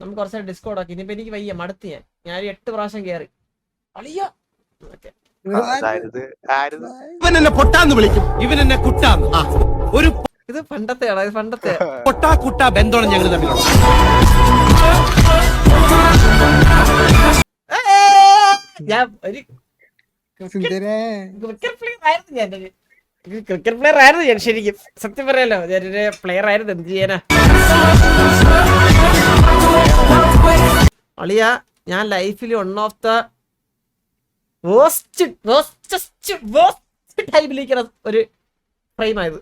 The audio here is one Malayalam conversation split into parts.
നമുക്ക് കുറച്ച് ഡിസ്കോഡ് ആക്കി. ഇനിയിപ്പോ എനിക്ക് വയ്യ, മടുത്ത് ഞാൻ 8 പ്രാവശ്യം കേറി അളിയ. ഇവൻ എന്നെ പൊട്ടാന്ന് വിളിക്കും, ഇവൻ എന്നെ കുട്ടാന്ന്. ഒരു ഇത് പണ്ടത്തെയാണോ? ഇത് പണ്ടത്തെ പൊട്ടാ കുട്ടാ ബന്ധമാണ് ഞങ്ങൾ തമ്മിലുള്ള. ഞാൻ ഒരു ക്രിക്കറ്റ് പ്ലെയർ ആയിരുന്നു ഞാൻ ശരിക്കും. സത്യം പറയാലോ, ഞാനൊരു പ്ലെയർ ആയിരുന്നു. എന്ത് ചെയ്യാനാ അളിയ. ഞാൻ ലൈഫിൽ വൺ ഓഫ് ദ ടൈമിലേക്കാണ് ഒരു ഫ്രെയിമായത്.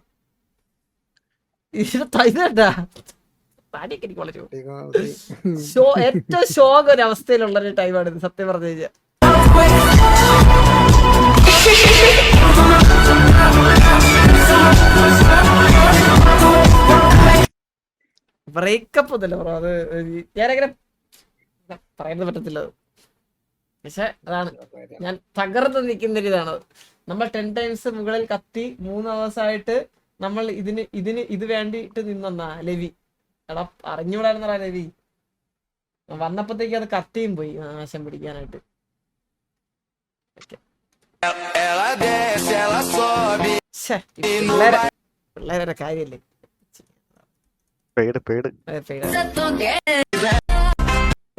ഇതാ താടിയൊക്കെ എനിക്ക് വളരെ ഏറ്റവും ശോക ഒരു അവസ്ഥയിലുള്ള ഒരു ടൈമാണ് ഇത്, സത്യം പറഞ്ഞു കഴിഞ്ഞാൽ. ബ്രേക്കപ്പ് ഒന്നല്ല ബ്രോ, അത് ഞാനങ്ങനെ പറയുന്നത് പറ്റത്തില്ല. പക്ഷെ അതാണ് ഞാൻ തകർന്ന് നിൽക്കുന്ന ഒരു ഇതാണ്. നമ്മൾ 10 times മുകളിൽ കത്തി 3 hours ആയിട്ട് നമ്മൾ ഇത് വേണ്ടിയിട്ട് നിന്നാ ലവി. എടാ അറിഞ്ഞുകൂടായിരുന്നടാ ലവി. വന്നപ്പോഴത്തേക്ക് അത് കത്തിയും പോയി നാശം പിടിക്കാനായിട്ട്. പിള്ളേരെ കാര്യല്ലേ.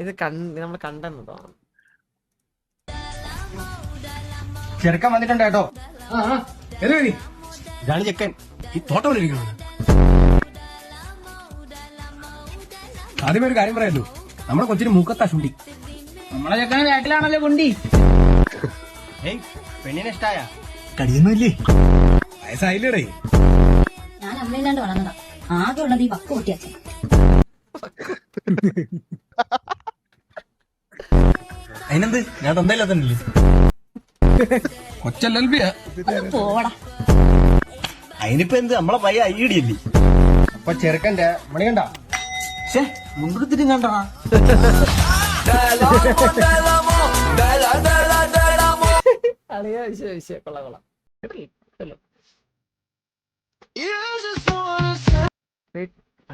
ഇത് നമ്മൾ കണ്ടെന്ന് തോന്നുന്നു. ചെറുക്കൻ വന്നിട്ടുണ്ട് കേട്ടോ. ഇതാണ് ചെക്കൻ. ഈ തോട്ടം ആദ്യമേ ഒരു കാര്യം പറയാലോ, നമ്മുടെ കൊച്ചിന് മൂക്കത്താ ചുണ്ടി. നമ്മളെ ചെക്കനെ നാട്ടിലാണല്ലോ കുണ്ടി. ഏയ് പെണ്ണിനെ ഇഷ്ടായ കടിയൊന്നുമില്ലേ? വയസ്സായില്ലേടേ. ഞാൻ അമ്മയില്ലാണ്ട് വളർന്നതാ. ആകെ ഉള്ളത് ഈ വക്ക് കുട്ടിയച്ഛൻ. അതിനെന്ത്, ഞാൻ തന്തയില്ലാത്തല്ലേ. കൊച്ചല്ലിയാ പോടാ. അതിനിപ്പോ എന്ത്, നമ്മളെ പയ്യ ഐഡിയല്ലേ. അപ്പൊ ചെറുക്കന്റെ മണികണ്ട മുൻപത്തിട്ടും കണ്ടാ. കൊള്ളാം.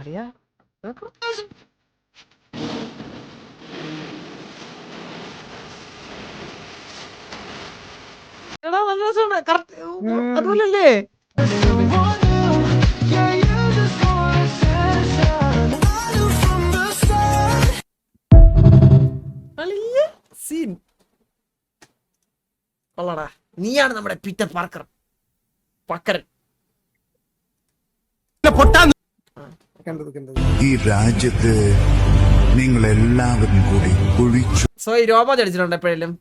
അറിയാ അതുപോലല്ലേ. സീൻ കൊള്ളടാ. നീയാണ് നമ്മുടെ പീറ്റർ പാർക്കർ പക്കരൻ. ഈ രാജ്യത്ത് നിങ്ങൾ എല്ലാവരും കൂടി കുഴിച്ചു. സോയി രോമം അടിച്ചിട്ടുണ്ട് എപ്പോഴേലും?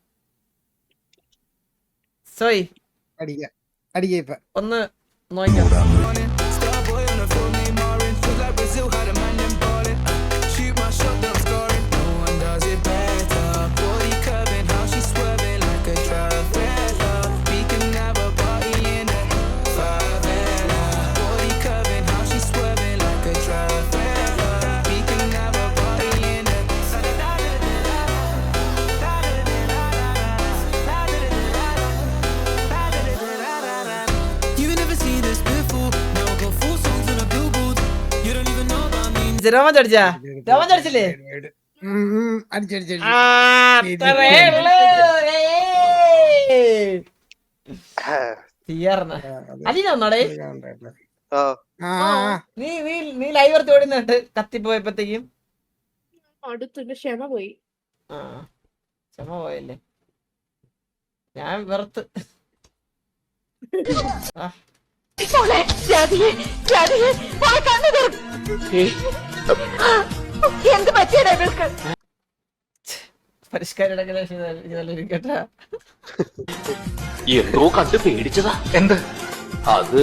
സോയി ഒന്ന് നോക്കാം. രോമം ചടിച്ചാ? രോമം ചടിച്ചില്ലേ? അലിനാന്നോടെ നീ ലൈവ് എടുത്ത് ഓടുന്നിട്ട് കത്തിപ്പോയപ്പോഴത്തേക്കും ക്ഷമ പോയി. ക്ഷമ പോയല്ലേ? ഞാൻ വെറുത്ത് പരിഷ്കാരം കേട്ടാ. എന്തോ കണ്ട് പേടിച്ചതാ. എന്ത് അത്?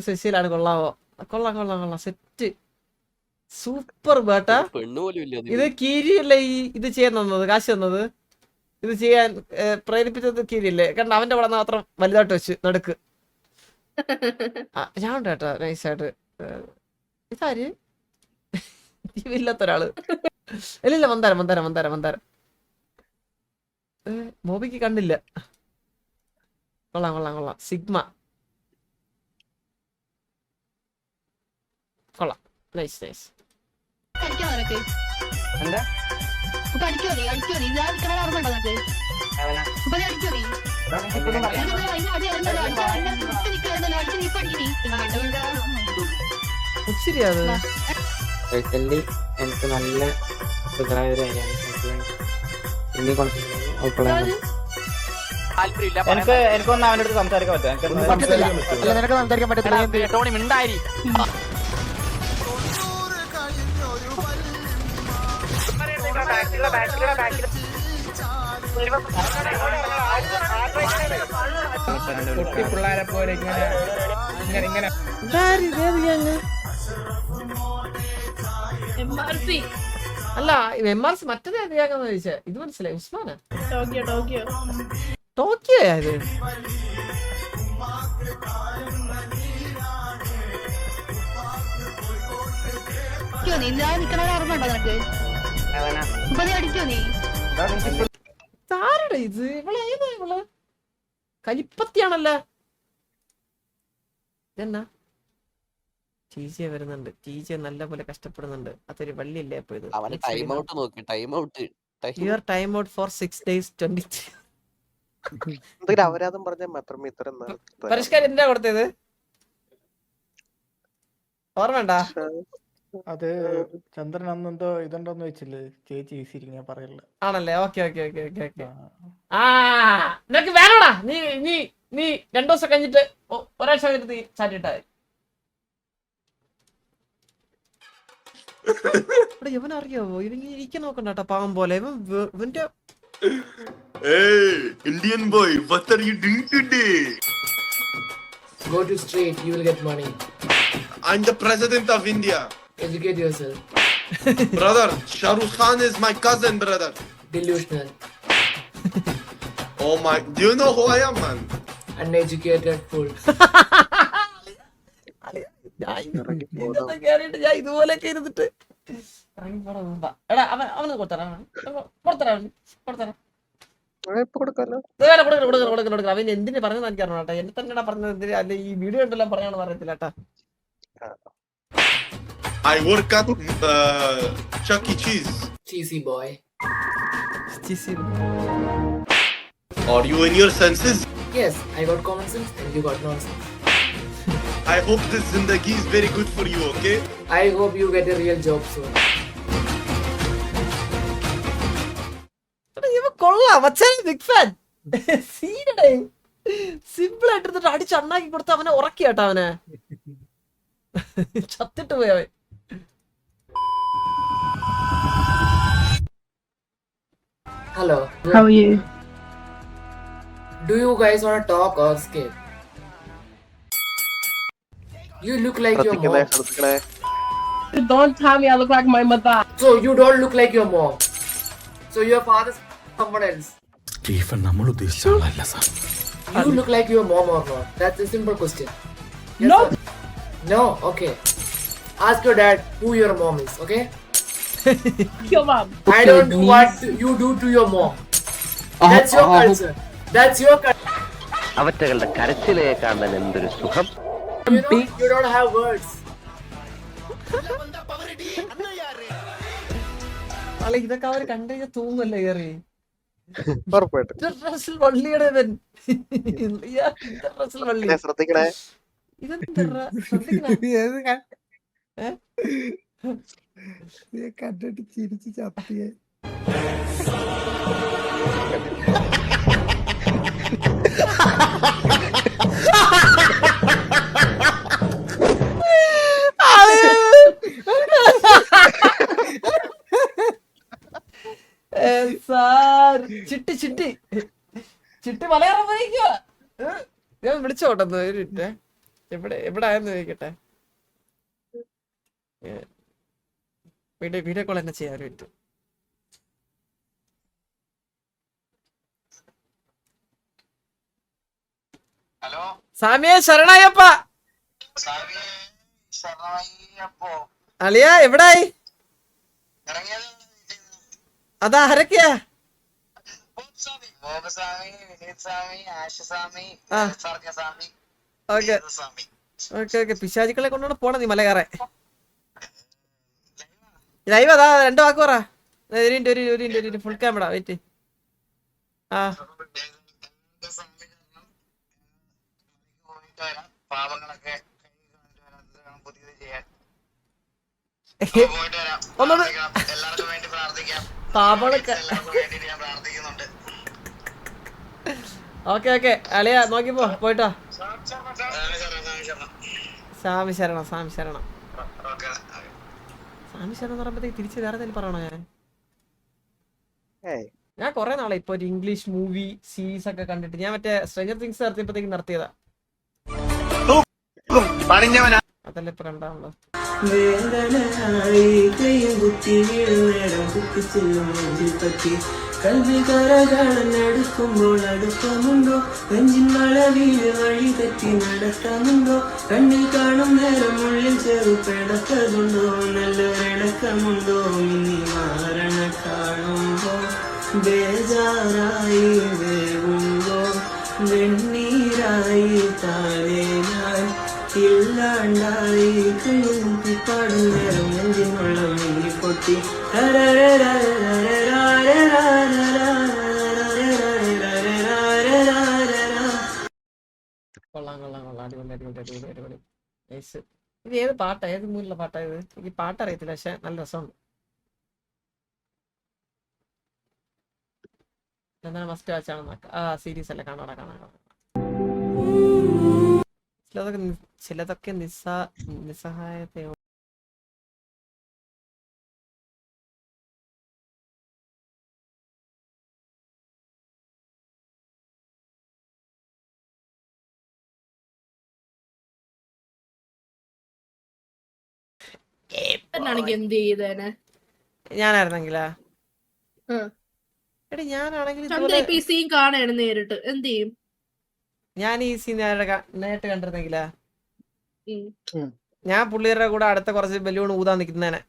സുശീലാണ്. കൊള്ളാവോ? കൊള്ളാം. സെറ്റ് സൂപ്പർ ബേട്ടാ. ഇത് കീരിയല്ലേ ഇത് ചെയ്യാൻ തന്നത്, കാശ് തന്നത്? ഇത് ചെയ്യാൻ പ്രേരിപ്പിച്ചത് കീരിയല്ലേ? കണ്ട അവന്റെ പടം മാത്രം വലുതായിട്ട് വെച്ച് നടുക്ക്. ഞാൻ ഉണ്ട് കേട്ടാ നൈസായിട്ട്. ഇതാര് ഇല്ലാത്തൊരാള്? ഇല്ല മന്ദാരം. ബോബിക്ക് കണ്ടില്ല. കൊള്ളാം. സിഗ്മ കൊള്ളാം. Nice nice. അടിക്കോ നിനക്ക്? എന്താ ഇപ്പൊ അടിക്കോ നീ? അടിക്കോ നീ? ഞാൻ നിൽക്കണ ഓർമ്മയുണ്ടോ നിനക്ക്? ഇപ്പൊ നീ അടിക്കോ നീ? ശരിയാ അത്. പേഴ്സണലി എനിക്ക് നല്ല സുഖമായ ഒരു കാര്യമാണ്. എനിക്കൊന്നും അവൻ്റെ അടുത്ത് സംസാരിക്കാൻ പറ്റും. അല്ല നിനക്ക് സംസാരിക്കാൻ പറ്റത്തില്ല. ടോണി മിണ്ടായി. പിള്ളേരെ പോലെ ഇങ്ങനെ MRP. അല്ല MRC മറ്റേത് ഏതിയാക്കാന്ന് ചോദിച്ചേ. ഇത് മനസ്സിലായി. ഉസ്മാനാ? ടോക്കിയോ. ടോക്കിയോ അത്? അടിക്കോ നീ? ഞാൻ നിൽക്കണ ഓർമ്മയുണ്ടോ നിനക്ക്? ഇപ്പൊ നീ അടിക്കോ നീ? ആരുടെ ഇത്? ഇവളേതാ ഇവള്? കലിപ്പത്തിയാണല്ല. ഇതെന്നാ ടീച്ചെ വരുന്നുണ്ട്. ടീച്ചെ നല്ല പോലെ കഷ്ടപ്പെടുന്നുണ്ട്. അതൊരു വള്ളിയല്ലേ അപ്പൊ ഇത്? Your time out for 6 days 23. അപരാധം പറഞ്ഞാൽ മാത്രമേ ഇത്ര പരിഷ്കാരം എന്തിനാ കൊടുത്തത്? ഓർമ്മണ്ട? അത് ചന്ദ്രൻ അന്നെന്തോ ഇതുണ്ടോന്ന് വെച്ചില്ലേ ചേച്ചി വീസിരിക്കുന്ന പറയില്ല. ആണല്ലേ? ഓക്കെ. ആ നിനക്ക് വേണോടാ. നീ 2 ദിവസം കഴിഞ്ഞിട്ട് ഒരാഴ്ച കഴിഞ്ഞിട്ട് നീ ചാറ്റിട്ടാ. ഇവിടെ ഇവനറിയാവോ? ഇവന് ഇരിക്കാൻ നോക്കണ്ട കേട്ടോ പാവം പോലെ. ഇവന്റെ Indian boy, what are you doing today? Go to street, you will get money. I'm the president of India. Educate yourself. Brother, Shah Rukh Khan is my cousin, brother. Delusional. Oh my, do you know who I am, man? Uneducated fool. കേറിയിട്ട് ഞാൻ ഇതുപോലെയൊക്കെ ഇരുന്നിട്ട് എടാ അവന് കൊടുത്തരാം. അവൻ എന്തിനു പറഞ്ഞത് എനിക്ക് അറിയണം കേട്ടോ. എന്നെ തന്നെയാ പറഞ്ഞത്. എന്തിനാ അല്ലെ ഈ വീഡിയോ ഉണ്ടെല്ലാം പറയാണെന്ന് അറിയത്തില്ല കേട്ടാ. I work at Chuck E. Cheese. Cheesy boy. Are you in your senses? Yes, I got common sense and you got nonsense. I hope this zindagi is very good for you, okay? I hope you get a real job soon. ഇവ കൊള്ളാം. Big fan. സീനടേ സിമ്പിൾ ആയിട്ട് എടുത്തിട്ട് അടിച്ച് അണ്ണാക്കി കൊടുത്ത് അവനെ ഉറക്കി കേട്ടോ. അവനെ ചത്തിട്ട് പോയി അവൻ. Hello. How are you? Do you guys want to talk or skip? You look like your mom. Don't tell me I look like my mother. So you don't look like your mom. So your father's someone else. Stephen നമ്മൾ ഉദ്ദേശിച്ച ആളല്ല sir. You look like your mom or not? That's a simple question. Yes, No. sir? No? Okay. Ask your dad who your mom is, okay? Your mom. I don't know what you do to your mom. That's your culture. That's your culture. അവറ്റകളുടെ കരച്ചിലേ കാണാൻ എന്തൊരു സുഖം. You don't have words. അല്ല ഇതൊക്കെ അവര് കണ്ടു കഴിഞ്ഞാൽ തൂങ്ങല്ലേ കയറി. ഉറപ്പായിട്ടും വള്ളിയുടെ വള്ളി ശ്രദ്ധിക്കണേ. ഇതെന്താ കണ്ടിട്ട് ചിരിച്ച് ചപ്പിയെ. ചിട്ടി ചിട്ടി ചിട്ടി മലയാളം വായിക്കുക. ഞാൻ വിളിച്ചോട്ടെ ഒരു മിനിറ്റ്. എവിടെ ആയെന്ന് ചോദിക്കട്ടെ. വീഡിയോ കോൾ എന്നെ ചെയ്യാൻ ഒരു മിനിറ്റ്. സാമിയെ ശരണായപ്പ. അളിയ എവിടായി? അതാ ആരൊക്കെയാ? ഓക്കെ പിശാചിക്കളെ കൊണ്ടാണ് പോണ നീ മല കയറാൻ. ലൈവ് അതാ 2 വാക്ക് പറ. ഒരു ഫുൾ ക്യാമറ വെയിറ്റ്. ആ ഒന്നത് പാപളൊക്കെ. ഓക്കെ അളിയ നോക്കിപ്പോ പോയിട്ടോ. സ്വാമി ശരണം എന്ന് പറയുമ്പോഴത്തേക്ക് തിരിച്ച് വേറെ എന്തെങ്കിലും പറയണോ? ഞാൻ കുറെ നാളെ ഇപ്പൊ ഒരു ഇംഗ്ലീഷ് മൂവി സീരീസ് ഒക്കെ കണ്ടിട്ട് ഞാൻ മറ്റേ സ്ട്രേഞ്ചർ തിങ്സ് നിർത്തിയപ്പോഴത്തേക്ക് നിർത്തിയതാ. അതല്ല ഇപ്പൊ രണ്ടാമല്ലോ. കൽവി കരകളടുക്കുമ്പോൾ അടുപ്പമുണ്ടോ നെഞ്ചിൻ വളവില് വഴി തെറ്റി നടക്കാമുണ്ടോ കണ്ണിൽ കാണും നേരം ഉള്ളിൽ ചെറുപ്പിടക്കതുണ്ടോ നല്ലൊരിടക്കമുണ്ടോ മിന്നി മാറണ കാണുമ്പോ ബേജാറായി വേവുമ്പോ വെണ്ണീരായി താനേ ഞാൻ ഇല്ലാണ്ടായി കഴുകി പാടുന്നേരം നെഞ്ചിനുള്ള മിന്നി പൊട്ടി കൊള്ളാം അടിപൊളി. ഇത് ഏത് പാട്ടാ, ഏത് മൂലുള്ള പാട്ടാ ഇത്? എനിക്ക് പാട്ടറിയത്തില്ല, പക്ഷെ നല്ല രസമുണ്ട്. എന്താണ് മസ്റ്റ് വാച്ചാണ്. ആ സീരീസ് അല്ലേ, കാണാം. ചിലതൊക്കെ നിസ്സഹായതയോ. ഞാനായിരുന്നെങ്കിലാ എടി ഞാനാണെങ്കിൽ നേരിട്ട് എന്ത് ചെയ്യും? ഞാൻ ഈ സീൻ നേരിട്ട് കണ്ടിരുന്നെങ്കിലാ ഞാൻ പുള്ളിയുടെ കൂടെ അടുത്ത കുറച്ച് ബലൂൺ ഊതാൻ നിൽക്കുന്നേനെ.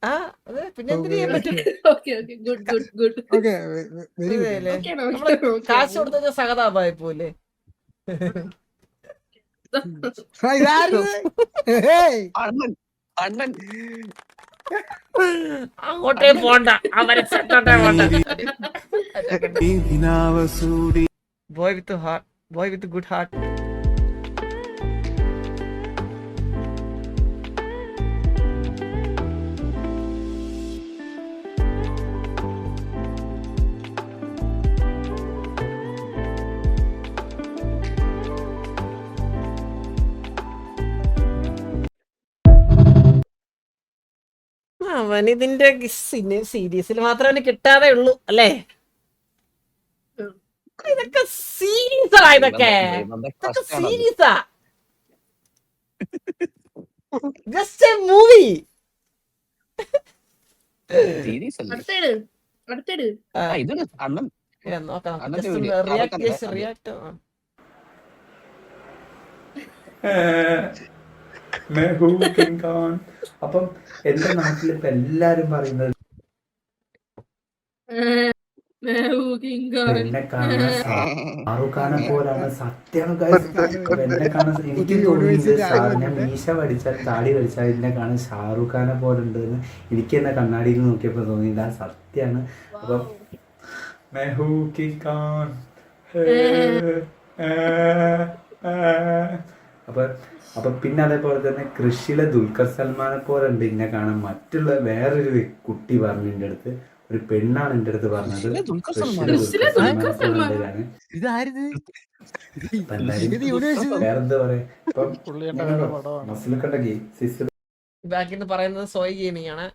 ആ അത് പിന്നെ എന്തിനു ചെയ്യാൻ പറ്റും? കാശ് കൊടുത്ത സഹതാപായി പോലെ. അങ്ങോട്ടേ പോണ്ട, അവരെ ബോയ് വിത്ത് ഗുഡ് ഹാർട്ട്. അവനിതിന്റെ സീരീസിൽ മാത്രമേ കിട്ടാതെ ഉള്ളൂ അല്ലേ? ഇതൊക്കെ സീരീസാ, ഇതൊക്കെ സീരീസാ. Just A movie. അപ്പം എന്റെ നാട്ടിലിപ്പോ എല്ലാരും പറയുന്നത് എന്നെ കാണാൻ ഷാറുഖ് ഖാനെ പോലാണ്. സത്യം എന്നെ കാണാൻ എനിക്ക് തോന്നിയത് ഞാൻ മീശ പഠിച്ചാൽ താടി പഠിച്ചാൽ എന്നെ കാണാൻ ഷാറുഖ് ഖാനെ പോലെ ഉണ്ട് എന്ന് എനിക്ക് തന്നെ കണ്ണാടിയിൽ നോക്കിയപ്പോ തോന്നിയത്. ആ സത്യാണ്. അപ്പം അപ്പൊ പിന്നെ അതേപോലെ തന്നെ കൃഷിയിലെ ദുൽഖർ സൽമാനെ പോലെ ഉണ്ട് എന്നെ കാണാൻ. മറ്റുള്ള വേറൊരു കുട്ടി പറഞ്ഞു എൻ്റെ അടുത്ത്, ഒരു പെണ്ണാണ് എൻ്റെ അടുത്ത് പറഞ്ഞത് വേറെന്താ പറയാ. ഇപ്പം മസിലൊക്കെ സിസ്റ്റർ ബാക്കിന്ന് പറയുന്നത് സോയ് ഗെയിമിംഗ് ആണ്.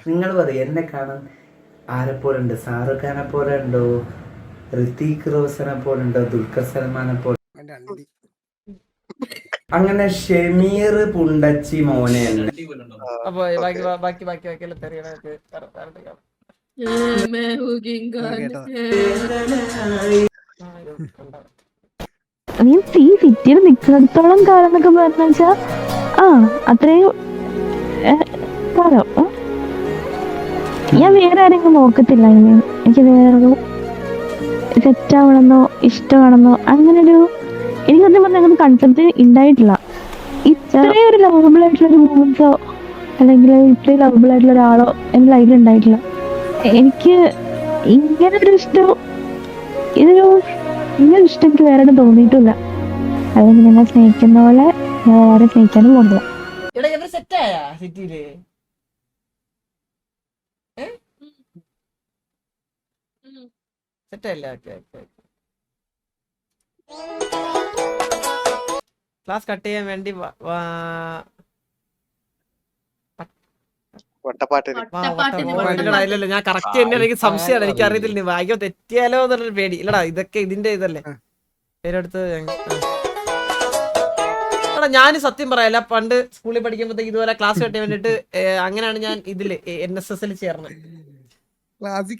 നിങ്ങൾ പറയും എന്നെ കാണാൻ ആരെ പോലെ ഉണ്ട്? ഷാറുഖ് ഖാനെ പോലെ ഉണ്ടോ, ഋതിക് റോഷനെ പോലെ ഉണ്ടോ, ദുൽഖർ സൽമാനെ പോലെ? അങ്ങനെ ഷമീർ പുണ്ടച്ചി മോനെ. അപ്പൊ ബാക്കി മീൻസ് ഈ സിറ്റിയിൽ നിൽക്കുന്നിടത്തോളം കാലം എന്നൊക്കെ പറഞ്ഞാ അത്രയും കാലം ഞാൻ വേറെ ആരെങ്കിലും നോക്കത്തില്ല. എനിക്ക് വേറൊരു സെറ്റ് ആവണമെന്നോ ഇഷ്ടമാണെന്നോ അങ്ങനൊരു എനിക്ക് സത്യം പറഞ്ഞാൽ അങ്ങനെ കൺസെപ്റ്റ് ഉണ്ടായിട്ടില്ല. ഇത്രയും ഒരു ലവബിൾ ആയിട്ടുള്ള ഒരു മൂമെന്റ്സോ അല്ലെങ്കിൽ ഇത്രയും ലവബിൾ ആയിട്ടുള്ള ഒരാളോ എൻ്റെ ലൈഫിൽ ഉണ്ടായിട്ടില്ല. എനിക്ക് ഇങ്ങനൊരു ഇഷ്ടം ഇങ്ങനൊരു ഇഷ്ടം എനിക്ക് വേറെ തോന്നിയിട്ടില്ല. അല്ലെങ്കിൽ നിങ്ങൾ സ്നേഹിക്കുന്ന പോലെ ഞാൻ വേറെ സ്നേഹിക്കാനും പോകുന്നില്ല. എടാ ഇവര് സെറ്റായാ സിറ്റിയില്? സെറ്റല്ലേ? ക്ലാസ് കട്ട് ചെയ്യാൻ വേണ്ടി ഇല്ലല്ലോ ഞാൻ കറക്റ്റ് തന്നെ. എനിക്ക് സംശയമാണ്, എനിക്ക് അറിയത്തില്ല വായിക്കോ തെറ്റിയാലോ എന്നുള്ളൊരു പേടി. ഇല്ലടാ ഇതൊക്കെ ഇതിന്റെ ഇതല്ലേ പേരെടുത്ത്. എടാ ഞാൻ സത്യം പറയാല്ല, പണ്ട് സ്കൂളിൽ പഠിക്കുമ്പോഴത്തേക്ക് ഇതുപോലെ ക്ലാസ് കെട്ടാൻ വേണ്ടിട്ട് അങ്ങനെയാണ് ഞാൻ ഇതില് NSS ചേർന്നത്. ക്ലാസ്സിൽ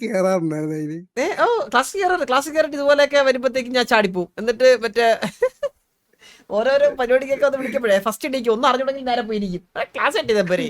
കയറിട്ട് ഇതുപോലെയൊക്കെ വരുമ്പോഴത്തേക്കും ഞാൻ ചാടിപ്പോവും. എന്നിട്ട് മറ്റേ ഓരോരോ പരിപാടിക്കൊക്കെ ഒന്ന് വിളിക്കുമ്പോഴേ ഫസ്റ്റ് ഇടിക്കും, ഒന്നും അറിഞ്ഞുണ്ടെങ്കിൽ നേരെ പോയിരിക്കും. ക്ലാസ് കെട്ടി തപ്പര്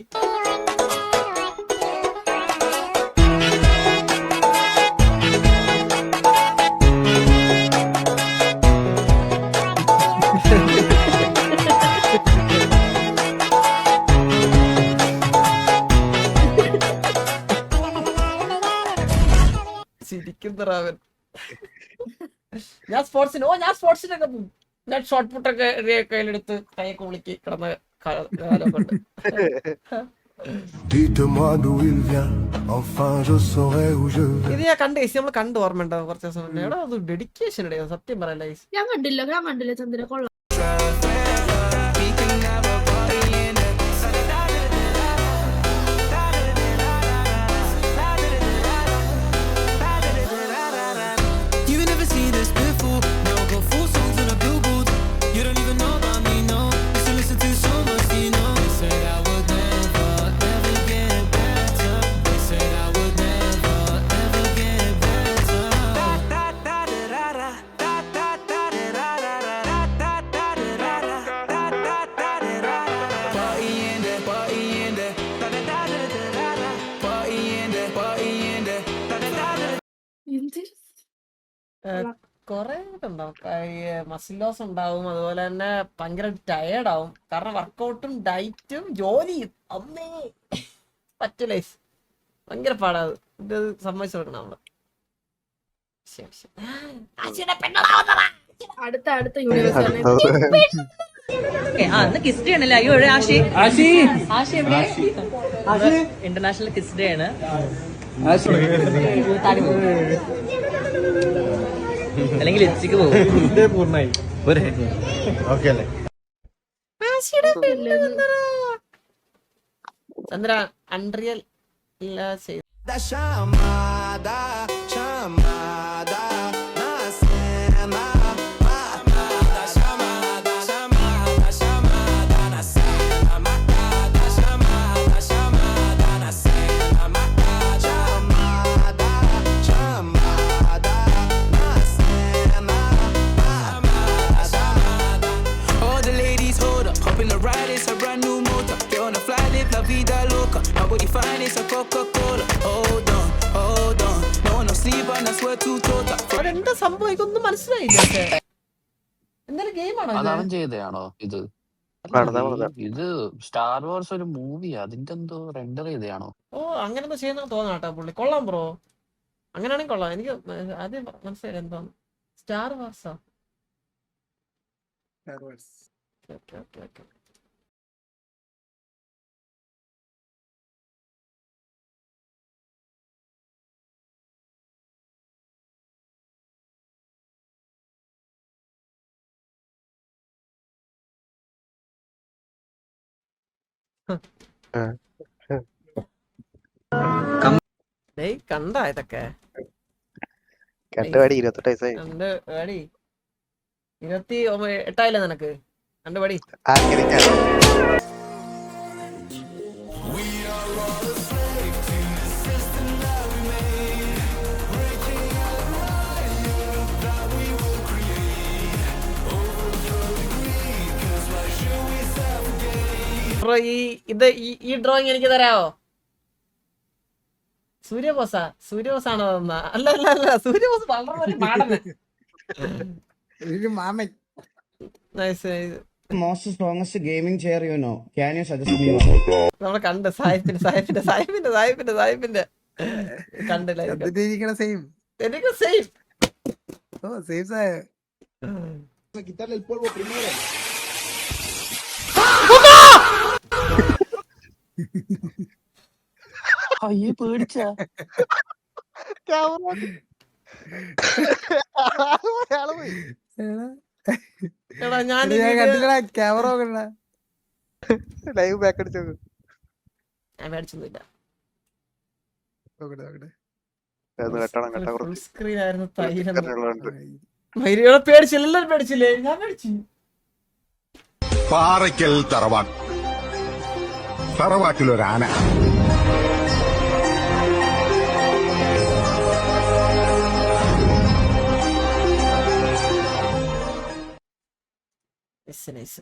ചിരിക്കുന്നവൻ. ഞാൻ സ്പോർട്സിനൊക്കെ പോകും. ഞാൻ ഷോർട്ട് പുട്ടൊക്കെ കയ്യിലെടുത്ത് കൈയൊക്കെ വിളിക്ക് കിടന്ന കാലമൊക്കെ ഉണ്ട്. ഇത് ഞാൻ കണ്ട് നമ്മൾ കണ്ട് ഓർമ്മയുണ്ടോ കുറച്ച് ദിവസം മുന്നേ? എടാ അത് ഡെഡിക്കേഷൻ ഇടയോ സത്യം പറയല്ല. ഞാൻ കണ്ടില്ല ചന്ദ്ര കൊള്ളാം. കൊറേ ഇതുണ്ടാവും, മസിൽ ലോസ് ഉണ്ടാവും, അതുപോലെ തന്നെ ഭയങ്കര ടയേർഡ് ആവും. കാരണം വർക്കൗട്ടും ഡയറ്റും ജോലിയും അമ്മേ പറ്റില്ല, ഭയങ്കര പാടാത്. ഇത് സമ്മതിച്ചു കൊടുക്കണം നമ്മള്. അടുത്ത യൂണിവേഴ്സിറ്റി കിസ് ഡേ ആണല്ലേ? അയ്യോ ആശി എവിടെ? ഇന്റർനാഷണൽ കിസ് ഡേ ആണ്. അല്ലെങ്കിൽ ലിപ്സ്റ്റിക്ക് പോകും. ചന്ദ്ര അൺറിയൽ ഇല്ല ചെയ്തു. അതെന്താ സംഭവം ഇതൊന്നും മനസ്സിലായില്ല. എന്തായാലും ഗെയിമാണോ ഇത്? ഇത് സ്റ്റാർ വാർസ് ഒരു മൂവി, അതിന്റെ എന്തോ റെൻഡർ ചെയ്തയാണോ? ഓ അങ്ങനെ എന്തോ ചെയ്യുന്ന തോന്നാട്ടോ പുള്ളി. കൊള്ളാം ബ്രോ, അങ്ങനെയാണെങ്കിൽ കൊള്ളാം. എനിക്ക് ആദ്യം മനസ്സിലായില്ല എന്താന്ന്. സ്റ്റാർ വാർസാ? ഓക്കെ. കണ്ടാ ഇതൊക്കെ? കണ്ടുപാടി 28 വയസ്സായി. 28 നിനക്ക്? കണ്ടുപാടി. ഈ ഡ്രോയിങ് എനിക്ക് തരാമോ? സൂര്യബോസാണോ തന്നാ? അല്ല സൂര്യബോസ് വളരെ മാടന്. മാമൻ. Nice. Most strongest gaming chair you know, can you suggest me? നമ്മളെ കണ്ട് സാഹിബിന്റെ കണ്ടില്ല. സെയിം. എനിക്ക് സെയിം. ഓ സെയിം സായ. അയ്യേ പേടിച്ച എടാ ഞാൻ കണ്ടില്ലടാ ക്യാമറ നോക്കണ്ട. ലൈവ് ബാക്ക് അടിച്ചു മേടിച്ചൊന്നുമില്ല. നോക്കട്ടെ. ഫുൾ സ്ക്രീൻ ആയിരുന്നു. മൈരിയോടെ പേടിച്ചില്ല. എല്ലാരും പേടിച്ചില്ലേ? ഞാൻ പേടിച്ചു. പാറയ്ക്കൽ തറവാട്ടിലൊരാന. നൈസ്.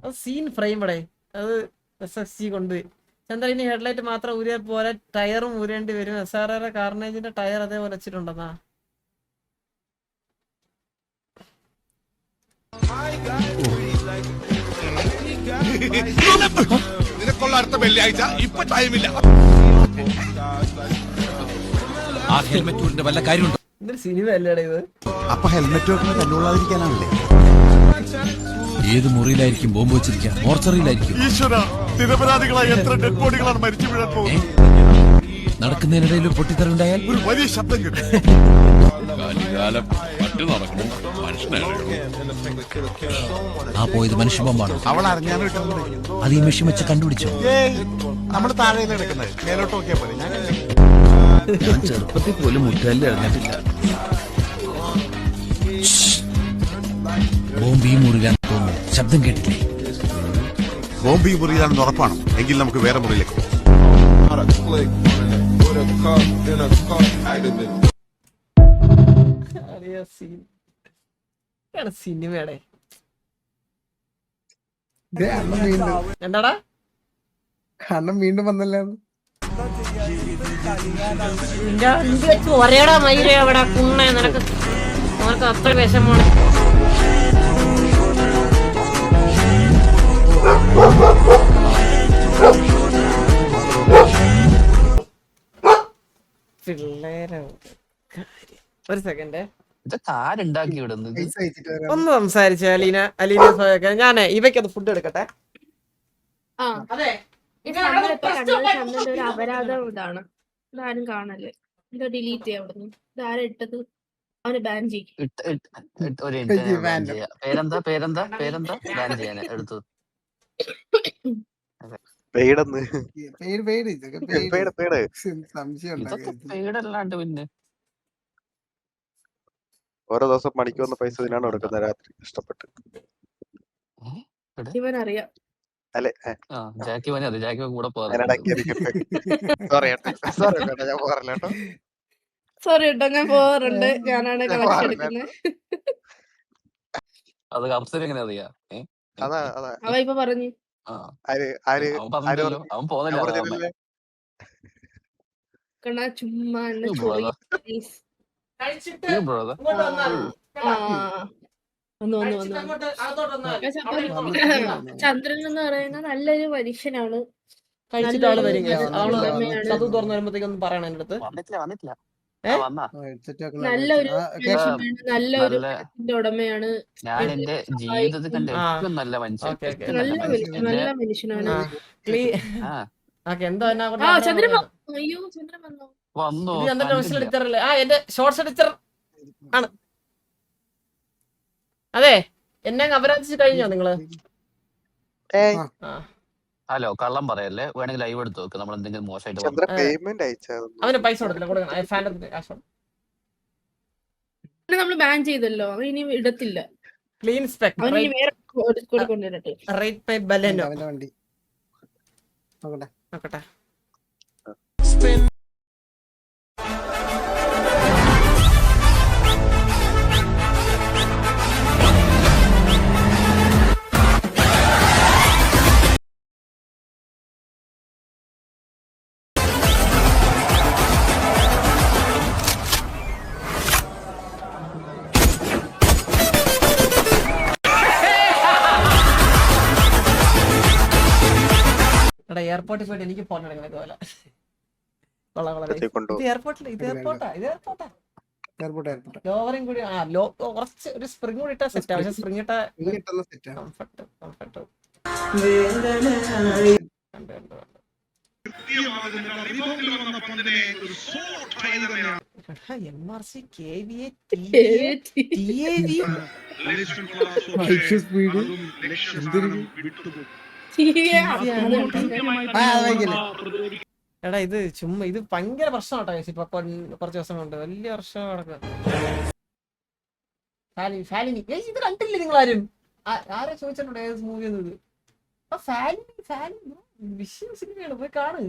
അത് സീൻ ഫ്രെയിം ഇവിടെ അത് SFC കൊണ്ട് ചന്ദ്രന് ഹെഡ്ലൈറ്റ് മാത്രം ഊരിയ പോലെ ടയറും ഊരേണ്ടി വരും. SRR കാർണേജിന്റെ ടയർ അതേപോലെ വെച്ചിട്ടുണ്ടെന്നാ. നിനക്കുള്ള അടുത്ത വെള്ളിയാഴ്ച ഇപ്പൊ ടൈമില്ല. ആ ഹെൽമെറ്റ് വല്ല കാര്യമുണ്ടോ? ഇതൊരു സിനിമ അല്ലേടാ ഇത്? അപ്പൊ ഹെൽമെറ്റ് വെക്കുന്നത് തല്ലുകൊള്ളാതിരിക്കാനാണല്ലേ? ഏത് മുറിയിലായിരിക്കും ബോംബ് വെച്ചിരിക്കുക? മോർച്ചറിയിലായിരിക്കും. ഈശ്വര, നിരപരാധികളായ എത്ര ഡെഡ് ബോഡികളാണ് മരിച്ചു വീഴാൻ പോകുന്നത്. നടക്കുന്നതിനിടയിൽ പൊട്ടിത്തെറിണ്ടായാൽ ഒരു വലിയ ശബ്ദം കിട്ടും. ആ പോയത് മനുഷ്യ ബോംബാണ്. അവൾ അറിഞ്ഞാണ് കിട്ടുന്നത്. അത് ഈ മെഷീൻ വെച്ച് കണ്ടുപിടിച്ചോ? നമ്മുടെ താഴെ കിടക്കുന്നത് മേലോട്ട് നോക്കിയാ പോലെ. ഞാൻ ചെറുപ്പത്തിൽ പോലും മുറ്റാലിൽ ഇറങ്ങിയിട്ടില്ല. ബോംബ് ഈ മുറിയിലാണെന്ന് തോന്നുന്നു. ശബ്ദം കേട്ടില്ലേ? ബോംബ് ഈ മുറിയിലാണെന്ന് ഉറപ്പാണ്. എങ്കിൽ നമുക്ക് വേറെ മുറിയിലേക്ക് പോകാം. സിനിമയുടെ എന്താടാ അണ്ണൻ വീണ്ടും വന്നല്ലേ? ഒരേടാ മയില അവിടെ കുണ്ണ നിനക്ക് അത്ര വിഷമാണ്. പിള്ളേരെ ഒരു സെക്കൻഡ് ഒന്ന് സംസാരിച്ച അലീന സോയൊക്കെ. ഞാനേ ഇവയ്ക്കത് ഫുഡ് എടുക്കട്ടെ. ഒരു അപരാധം ഇതാണ്. ഇതാരും കാണല്ലേ? ഇത് ഡിലീറ്റ് ചെയ്യാം അവിടുന്ന്. ഇതാരും ഇട്ടത് അവന് ബാൻ ചെയ്യും. പേരെന്താ ബാൻ ചെയ്യാൻ എടുത്തു? പേടല്ലാണ്ട് പിന്നെ ഓരോ ദിവസം പണിക്ക് വന്ന പൈസ ഇതിനാണ് കൊടുക്കുന്നത് രാത്രി കഷ്ടപ്പെട്ട്. ഇവനറിയാം. അല്ലെ ജാക്കി മതി. അത് ജാക്കി കൂടെ സോറി കേട്ടോ, ഞാൻ പോവാറുണ്ട്. ഞാനാണ് കളക്ഷൻ എടുക്കുന്നത്. അത് അപ്സര എങ്ങനെ അറിയാ? അവ ഇപ്പൊ പറഞ്ഞു. അവൻ പോന്നില്ല. കണ്ണാ ചുമ്മാ ചന്ദ്രൻ എന്ന് പറയുന്ന നല്ലൊരു മനുഷ്യനാണ്. നല്ലൊരു നല്ലൊരു ഉടമയാണ്. ഞാൻ എന്റെ ജീവിതത്തിൽ കണ്ട ഏറ്റവും നല്ല മനുഷ്യൻ. നല്ല മനുഷ്യനാണ്. എന്താ ചന്ദ്രൻ അയ്യോ ചന്ദ്രൻ വന്നോ? വന്നോ ഇത് ചന്ദ്രന്റെ ഒഫീഷ്യൽ കണ്ടില്ല. എഡിറ്റർ അല്ലേ? ആ എന്റെ ഷോർട്സ് എഡിറ്റർ ആണ്. അതെ, എന്നെ അപരാധിച്ച് കഴിഞ്ഞോ നിങ്ങള്? ആ, ഹലോ, കള്ളം പറയല്ലേ, വേണമെങ്കിൽ ലൈവ് എടുത്ത് നോക്ക്. നമ്മൾ എന്തെങ്കിലും മോശമായിട്ട് പറഞ്ഞു. പേയ്മെന്റ് അയച്ചായിരുന്നു. അവന് പൈസ കൊടുത്തില്ല, കൊടുക്കണം. ഫാൻ്റെ കാശ് നമ്മൾ ബാൻ ചെയ്തല്ലോ, അവൻ ഇനി ഇടത്തില്ല. ക്ലീൻ സ്പെക് അവൻ ഇനി വേറെ ഡിസ്കോഡിൽ കൊണ്ടുവരട്ടെ. റേറ്റ് മൈ ബലനോ വണ്ടി നോക്കട്ടെ. എടാ എയർപോർട്ടിൽ പോയിട്ട് എനിക്ക് ഫോൺ എടുക്കണം ഇതുപോലെ. കൊള്ളാം കൊള്ളാം. ഇത് എയർപോർട്ടിൽ, ഇത് എയർപോർട്ടാ, ഇത് എയർപോർട്ടാ. ലോവറിങ് കൂടി കുറച്ച് ഒരു സ്പ്രിംഗ് കൂടി ഇട്ടാ സെറ്റ്. പക്ഷെ സ്പ്രിംഗ് ഇട്ട comfort comfort MRC KVA TAV എടാ ഇത് ചുമ്മാ ഇത് ഭയങ്കര പ്രശ്നമാട്ടോ. ഇപ്പൊ കുറച്ച് ദിവസം കൊണ്ട് വലിയ പ്രശ്നം നടക്കുക. ഫാലിനി ഇത് കണ്ടില്ലേ നിങ്ങളാരും? ആരെ ചോദിച്ചിട്ടുണ്ടോ ഏത് മൂവി എന്നത്? ഫാലിനി വിഷയം സിനിമയാണ്, പോയി കാണ്.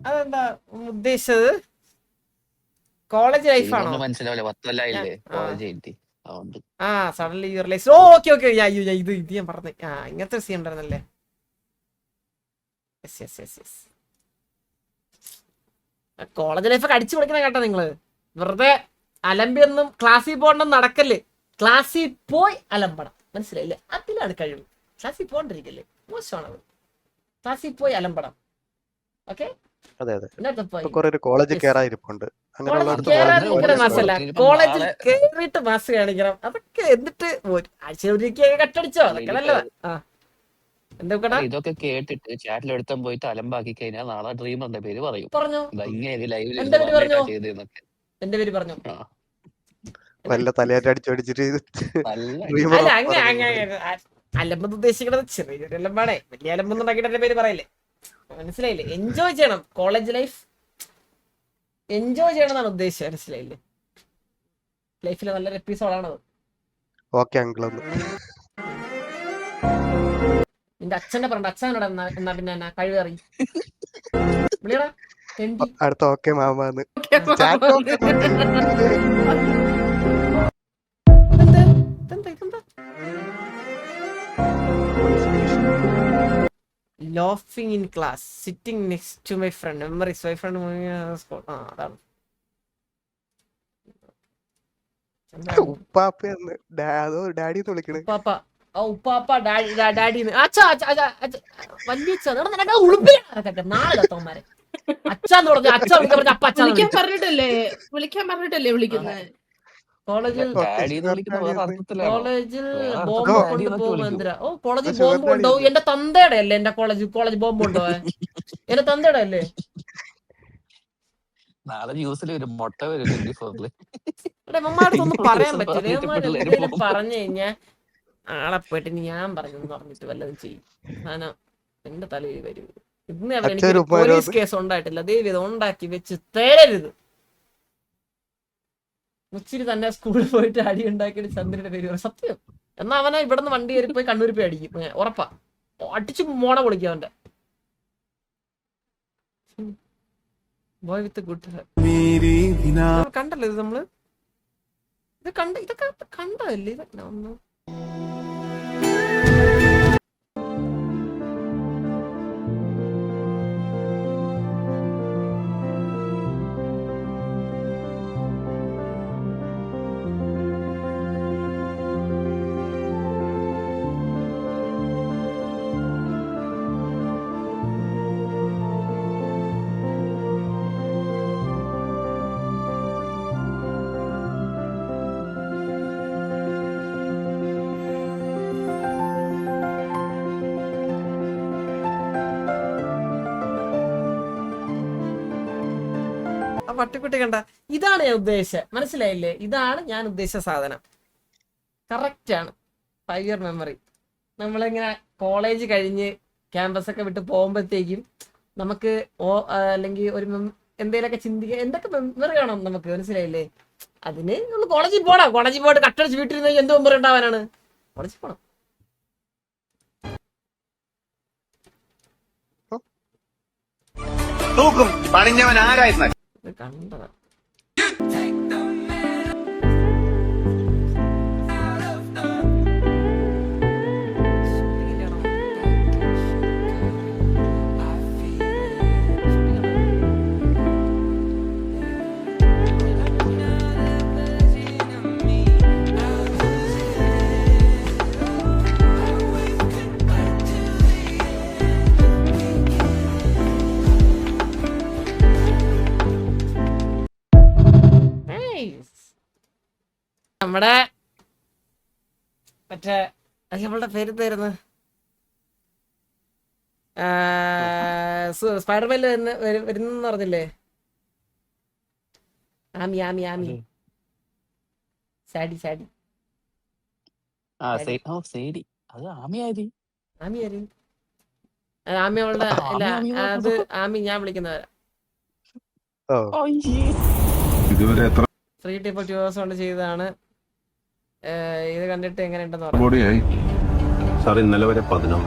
അതെന്താ ഉദ്ദേശിച്ചത്? കോളേജ് ലൈഫാണോ? മനസ്സിലാവില്ല, 10 കൊല്ലായില്ലേ കോളേജ് കഴിഞ്ഞിട്ട്. അതുകൊണ്ട് ആ suddenly you realise. Okay okay. ഇത് ഞാൻ പറഞ്ഞു. ഇങ്ങനത്തെ സീൻ ഉണ്ടായിരുന്നല്ലേ. കോളേജ് ലൈഫൊക്കെ അടിച്ചു പൊളിക്കണ കേട്ടോ നിങ്ങള്. വെറുതെ അലമ്പിയൊന്നും ക്ലാസ്സിൽ പോകണം നടക്കല്ലേ. ക്ലാസ്സിൽ പോയി അലമ്പണം, മനസ്സിലായില്ലേ? അതിലാണ് കഴിവ്. ക്ലാസ്സിൽ പോകണ്ടിരിക്കല്ലേ, മോശമാണത്. ക്ലാസ്സിൽ പോയി അലമ്പണം. ഓക്കെ, കോളേജിൽ കേറായിരിപ്പുണ്ട്. കോളേജിൽ കേറിയിട്ട് മാസ് കാണിക്കണം. അതൊക്കെ എന്നിട്ട് ആഴ്ച കട്ടടിച്ചോ, അതൊക്കെ നല്ലതാ. ഇതൊക്കെ കേട്ടിട്ട് ചാറ്റിൽ എടുത്താൻ പോയിട്ട് അലമ്പാക്കി കഴിഞ്ഞാൽ നാളെ ഡ്രീമറിന്റെ പേര് പറയും. പറഞ്ഞു ഇങ്ങനെ ലൈവിൽ എന്റെ പേര് പറഞ്ഞു. ചെയ്തെന്നൊക്കെ. എന്റെ പേര് പറഞ്ഞു. വല്ല തലയായിട്ട് അടിച്ചടിച്ചിട്ട് അല്ല അങ്ങനെ അലമ്പെന്ന് ഉദ്ദേശിക്കണത് ചെറിയൊരു അലമ്പാണേ. വലിയ അലമ്പെന്ന് ഉണ്ടാക്കിയിട്ട് എന്റെ പേര് പറയില്ലേ, മനസ്സിലായില്ലേ? എൻജോയ് ചെയ്യണം, കോളേജ് ലൈഫ് എൻജോയ് ചെയ്യണം എന്നാണ് ഉദ്ദേശിച്ചത്, മനസ്സിലായില്ലേ? ലൈഫിലെ നല്ലൊരു എപ്പിസോഡാണത്. Okay uncle. നിന്റെ അച്ഛന്റെ പറഞ്ഞ അച്ഛനോട് എന്നാ പിന്നെ എന്നാ കഴിവേറി വിളിയടാ തെണ്ടി. അടുത്ത okay മാമാന്ന് Laughing in class, sitting next to my friend, memories, my friend moving അതാണ്. ഉപ്പാപ്പയെന്ന് ഡാഡിന്ന് വിളിക്കണേ. ഉപ്പാപ്പ ഉപ്പാപ്പ ഡാഡി അച്ഛാ വലിയ നാളെ കത്തോന്മാരെ അച്ഛാന്ന് പറഞ്ഞു. അച്ഛ വിളിക്കാൻ പറഞ്ഞ അപ്പ അച്ഛാ വിളിക്കാൻ പറഞ്ഞിട്ടല്ലേ വിളിക്കുന്നത്? കോളേജിൽ ബോംബ് കൊണ്ടുപോകും. എന്തിനാ? കോളേജിൽ ബോംബ് കൊണ്ടുപോകും. എന്റെ തന്തയുടെ അല്ലേ എന്റെ കോളേജ് ബോംബ് കൊണ്ടുപോവാൻ? എന്റെ തന്തയുടെ അല്ലേ? നാളെ ന്യൂസിൽ വരും, മുട്ട വരും 24-ല്. മമ്മാടത്തൊന്നും പറയാൻ പറ്റില്ല. പറഞ്ഞു കഴിഞ്ഞാ ആളെ പോയിട്ട് ഞാൻ പറഞ്ഞു പറഞ്ഞിട്ട് വല്ലതും ചെയ്യും. സാധനം എന്റെ തലയിൽ വരും. ഇന്ന് എനിക്ക് പോലീസ് കേസ് ഉണ്ടായിട്ടില്ല. ദൈവം ഇത് ഉണ്ടാക്കി വെച്ച് തരരുത്. മുച്ചിരി തന്നെ സ്കൂളിൽ പോയിട്ട് അടി ഉണ്ടാക്കിയിട്ട് ചന്ദ്രന്റെ പേര് പറയും. സത്യം. എന്നാ അവനെ ഇവിടുന്ന് വണ്ടി കയറി പോയി കണ്ണൂർ പോയി അടിക്കും, ഉറപ്പാ. അടിച്ചു മോണ പൊളിക്കും അവന്റെ. ബോയ് വിത്ത് ഗുഡ് കണ്ടല്ലോ ഇത് നമ്മള്. ഇതൊക്കെ കണ്ടതല്ലേ ഇതൊക്കെ ഒന്ന്. പട്ടിക്കുട്ടി കണ്ട, ഇതാണ് ഞാൻ ഉദ്ദേശിച്ചത്, മനസ്സിലായില്ലേ? ഇതാണ് ഞാൻ ഉദ്ദേശിച്ച സാധനം. കറക്റ്റ് ആണ്. 5 year മെമ്മറി. നമ്മളിങ്ങനെ കോളേജ് കഴിഞ്ഞ് ക്യാമ്പസ് ഒക്കെ വിട്ട് പോകുമ്പോഴത്തേക്കും നമുക്ക് അല്ലെങ്കിൽ ഒരു എന്തെങ്കിലുമൊക്കെ ചിന്തിക്കാൻ എന്തൊക്കെ മെമ്മറി വേണം നമുക്ക്, മനസ്സിലായില്ലേ? അതിന് നമ്മൾ കോളേജിൽ പോകണം. കോളേജിൽ പോയിട്ട് കട്ടടിച്ച് വീട്ടിൽ എന്ത് മെമ്മറി ഉണ്ടാവാനാണ്? കോളേജിൽ പോകണം. കണ്ടതാ. നമ്മുടെ മറ്റേ നമ്മളുടെ പേര് തരുന്നു സ്പൈഡർമാനിൽ വരുന്നെന്ന് പറഞ്ഞില്ലേ? ആമി ആമി ആമി സാഡി സാഡി ആമി അവളുടെ അത് ആമി ഞാൻ വിളിക്കുന്നവരാ. 3 2 കൊണ്ട് ചെയ്തതാണ്. ഇത് കണ്ടിട്ട് എങ്ങനെയുണ്ടെന്ന് പറഞ്ഞു. ഇന്നലെ വരെ 11.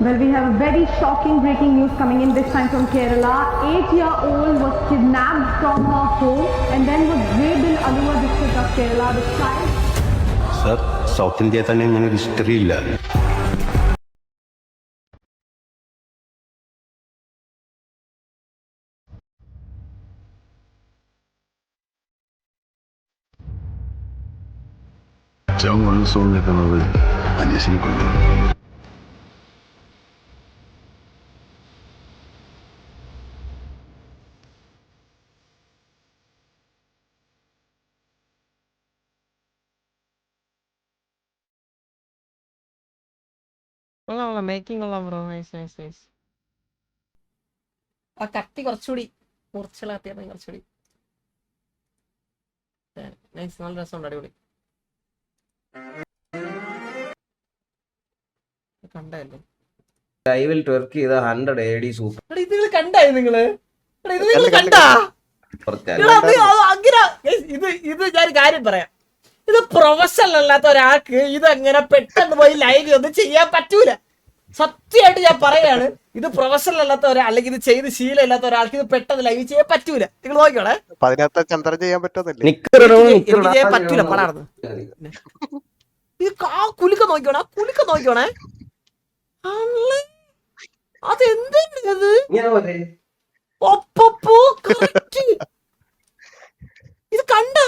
Well, we have a very shocking breaking news coming in, this time from Kerala. 8-year-old was kidnapped from her home and then was raped in Alua district of Kerala. The child... Sir, South India തന്നെ ഇങ്ങനെ ഒരു ഹിസ്റ്ററി ഇല്ല. നിൽക്കുന്നത് അന്വേഷണം കൊണ്ടു. മേക്കിംഗ് കൊള്ളാം ബ്രോ. Nice nice nice. ആ കത്തി കുറച്ചുകൂടി മുറിച്ചുള്ള കത്തിയാൽ കുറച്ചുകൂടി നൈസ്. നല്ല രസമുണ്ട്, അടിപൊളി. കണ്ടല്ലേ ലൈവിൽ ട്വർക്ക് ചെയ്ത 100 AD സൂപ്പർ. ഇത് നിങ്ങൾ കണ്ടായി നിങ്ങള്? ഇത് നിങ്ങൾ കണ്ടാ? ഇത് ഞാൻ കാര്യം പറയാം. ഇത് പ്രൊഫഷണൽ അല്ലാത്ത ഒരാൾക്ക് ഇതങ്ങനെ പെട്ടെന്ന് പോയി ലൈവ് ഒന്നും ചെയ്യാൻ പറ്റൂല. സത്യമായിട്ട് ഞാൻ പറയാണ്, ഇത് പ്രൊഫഷണൽ അല്ലാത്ത ഒരാൾ അല്ലെങ്കിൽ ഇത് ചെയ്ത് ശീലം ഇല്ലാത്ത ഒരാൾക്ക് ഇത് പെട്ടെന്ന് ലൈവ് ചെയ്യാൻ പറ്റൂല. നിങ്ങൾ നോക്കിയോളെ, ചന്ദ്രൻ ചെയ്യാൻ പറ്റുന്നില്ല. എനിക്ക് ചെയ്യാൻ പറ്റൂല. പടാർന്ന് ഇത് കുലുക്ക നോക്കിയോണേ, കുലുക്ക നോക്കിയോണേ. അതെന്ത് ഇത് കണ്ടാ?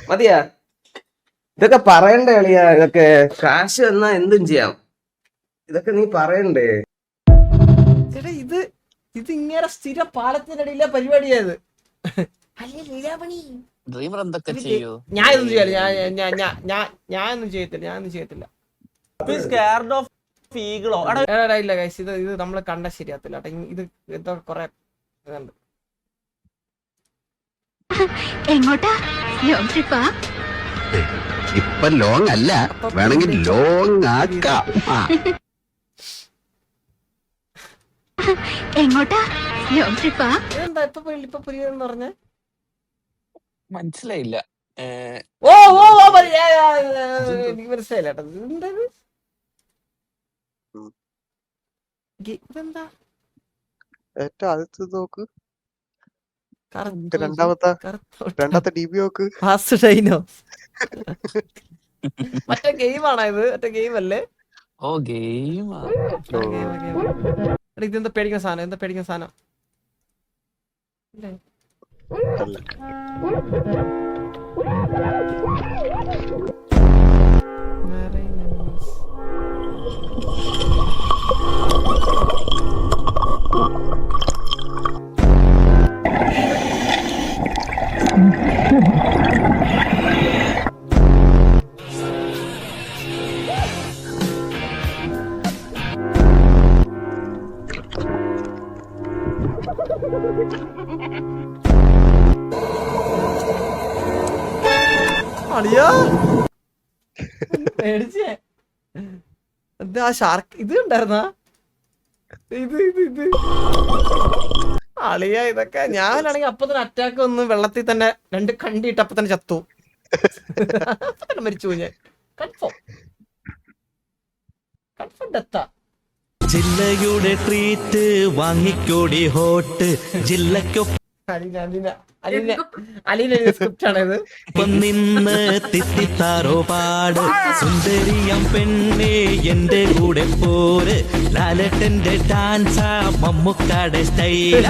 മതിയാ, ഇതൊക്കെ പറയണ്ടേ അളിയാ? ഇതൊക്കെ കാശ് എന്നാ എന്തും ചെയ്യാം. ഇതൊക്കെ നീ പറയണ്ടേ? ചേട്ടാ ഇത് ഇങ്ങനെ സ്ഥിരം പാലത്തിനിടയിലെ പരിപാടിയായത്. അല്ലേ ലീലാമണി? ഞാനൊന്നും ചെയ്യത്തില്ല. ഞാനൊന്നും ചെയ്യത്തില്ല. ഇല്ല ഗൈസ്, ഇത് നമ്മള് കണ്ട ശരിയാത്തില്ല. ഇത് എന്തോ കൊറേ ഇതുണ്ട്. എങ്ങോട്ടാ? ലോങ് ട്രിപ്പാ? ഇപ്പൊ ലോങ് അല്ല, വേണമെങ്കിൽ ലോങ് ആക്കാം. എങ്ങോട്ടാ? ലോങ് ട്രിപ്പാ? ഇതെന്താ ഇപ്പൊ പുരിയെന്ന് പറഞ്ഞ മനസ്സിലായില്ല. ഓ ഓ എനിക്ക് മനസ്സിലായില്ല കേട്ടോ. ഇതെന്താ ഏറ്റവും ആദ്യത്തെ നോക്ക്, രണ്ടാമത്തെ DP നോക്ക്. മറ്റേ ഗെയിമാണോ ഇത്? മറ്റേ ഗെയിം അല്ലേ? ഓ ഗെയിം. ഇതെന്താ പേടിക്കുന്ന സാധനം? എന്താ പേടിക്കുന്ന സാധനം? അളിയാ പേടിച്ചേ. എന്താ ഷാർക്ക് ഇത് ഉണ്ടായിരുന്നാ? ഇത് അളിയ ഇതൊക്കെ ഞാനാണെങ്കിൽ അപ്പൊ തന്നെ അറ്റാക്ക് വന്ന് വെള്ളത്തിൽ തന്നെ 2 കണ്ടിട്ട് അപ്പൊ തന്നെ ചത്തു. മരിച്ചു ഞാൻ. കൺഫേം ഡെത്താ. ജില്ലയുടെ ട്രീറ്റ് വാങ്ങിക്കോടി ഹോട്ട് ജില്ലയ്ക്കൊ അലീന സ്ക്രിപ്റ്റ് ആണിത്. നിന്ന് തിത്തിത്താറോ പാട് സുന്ദരിയം പെണ്ണെ എന്റെ കൂടെ പോര് ലാലട്ടന്റെ ഡാൻസാ മമ്മൂക്കാടെ സ്റ്റൈൽ